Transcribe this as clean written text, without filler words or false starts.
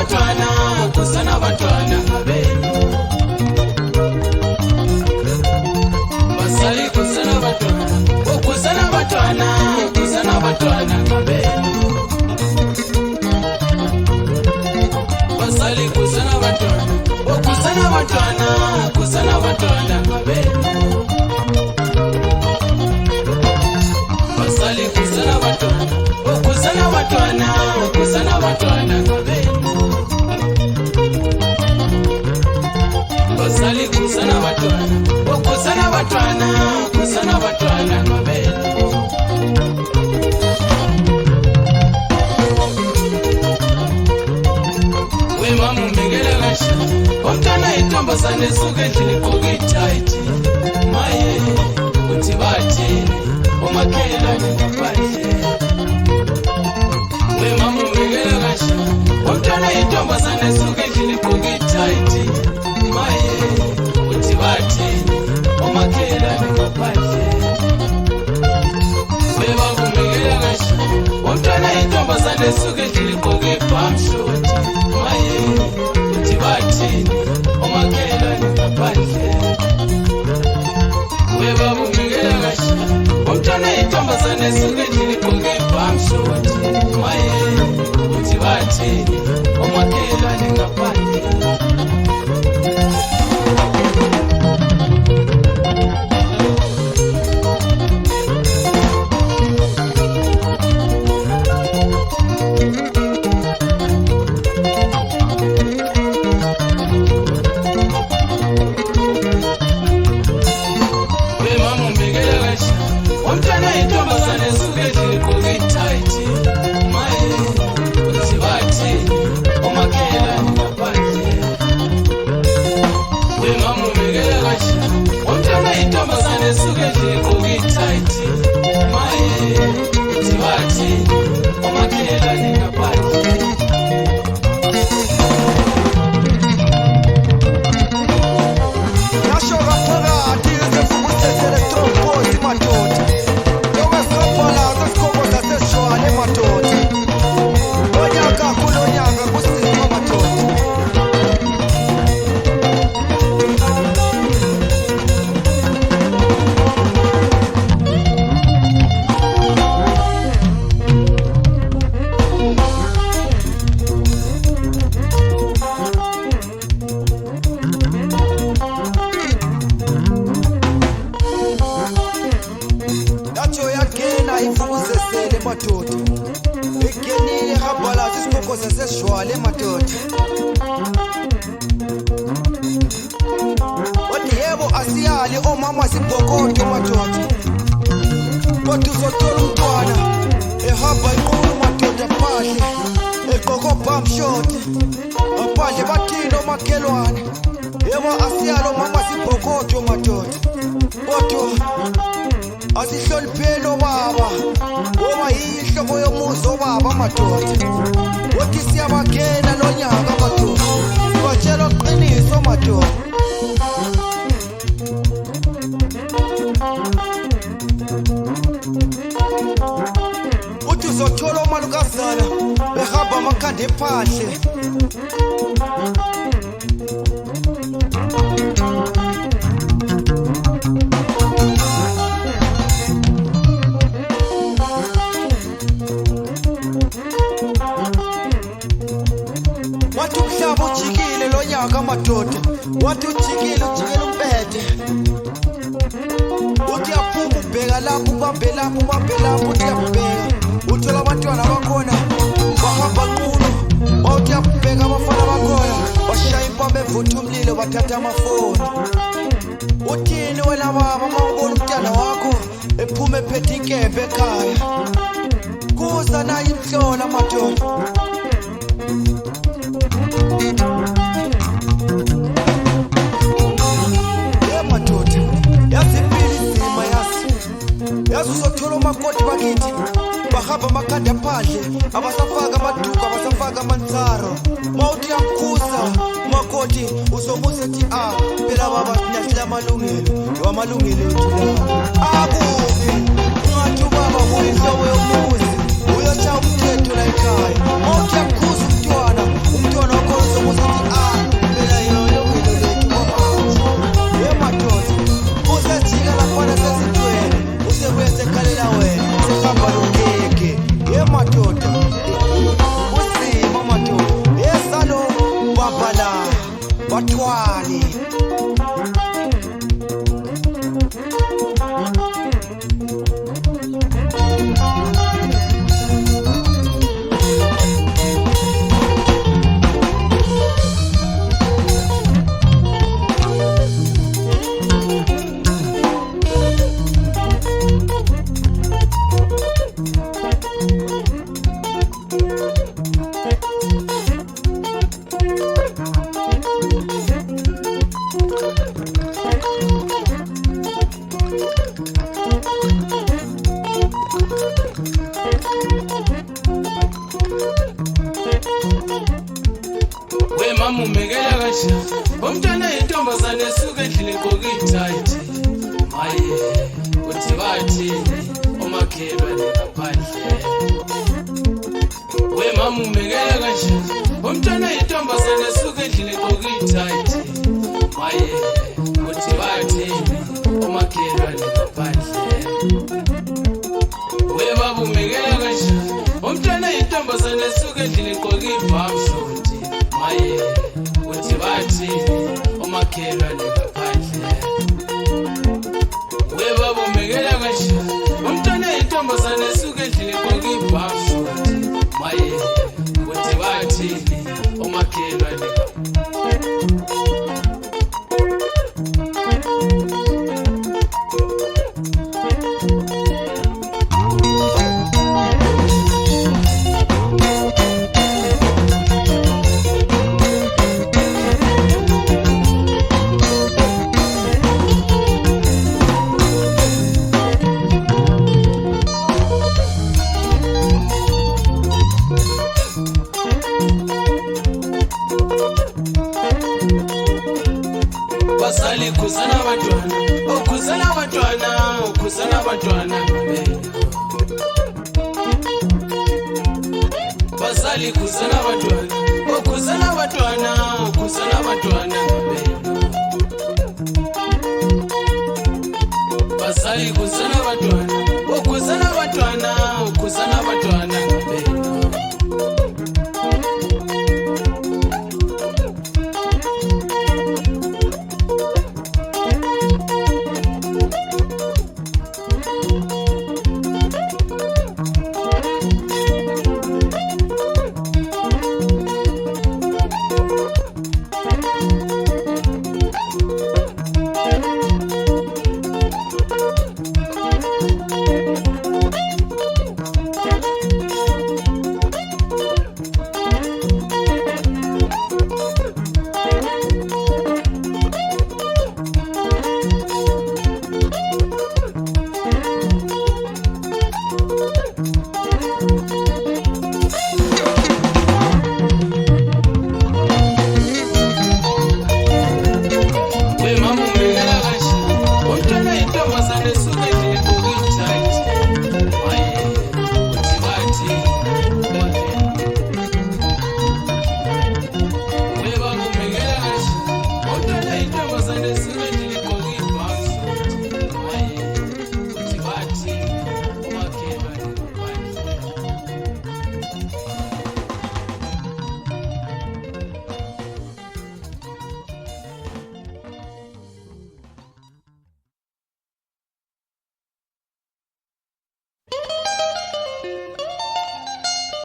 batwana kusana batwana benu basali kusana batwana kusana batwana benu basali kusana batwana benu basali kusana batwana benu basali kusana batwana benu we mamu mengele gasha omtana itomba sane suke jini kogitaiti maye utibati omakela nikapaje we mamu mengele gasha omtana itomba sane suke jini kogitaiti maye utibati omakela nikapaje we mamu mengele gasha omtana itomba sane suke jini kogipamshoti maye utibati omakela nikapaje we babu mengele gasha omtana itomba sane suke jini kogipamshoti maye utibati omakela nikapaje asiyali omama sibhokodo madoda kodwa uzothola umntwana ehamba iqulu madoda phandle eqoko bumshot aphandle bathina omakhelwane yebo asiyali omama sibhokodo madoda kodwa asihlonipheni obaba ngoba yinhloko yomuzi obaba madoda kodwa siyabagena lonyaka madoda batshela iqiniso madoda uthi uzothola umalukazana behamba amakhanda ephandle wathi umhlaba ujikile lo nyaka madoda wathi ujikile umphethe uthi yaphuma ubheka lapho ubambe lapho uthi yabheka uthola abantwana bakhona bahamba nqunu uthi yabheka abafana bakhona bashaya impombe evutha umlilo bathatha amafoni uthini wena baba mawubona umntwana wakho ephuma ephethe inkempe ekhaya kuza naye imhlola madoda yazi uzothola umakoti bakithi bahamba amakhanda aphandle abasafaka amaduku abasafaka amanzaro mawuthi yakukhuza umakoti uzomuza ethi phela baba sinasila amalungelo ethu akubi ungathi ubaba kuyinhloko yomuzi uyotshaya umthetho la ekhaya mawuthi yakukhuza umntwana Mama umekela kasha umntwana intombazane esuka endlini egqoke itight maye uthi bathi umakhelwane ngaphandle we mama umekela kasha umntwana intombazane esuka endlini egqoke itight maye uthi bathi umakhelwane ngaphandle we baba umekela kasha umntwana intombazane esuka endlini egqoke ibhamshoti maye uthi bathi umakhelwane ngaphandle we baba umekela kasha umntwana intombazane esuka endlini egqoke ibhamshoti maye uthi bathi umakhelwane Basali kuzana abantwana ukuzana abantwana ukuzana abantwana Basali kuzana abantwana ukuzana abantwana ukuzana abantwana Basali kuzana abantwana ukuzana abantwana ukuzana abantwana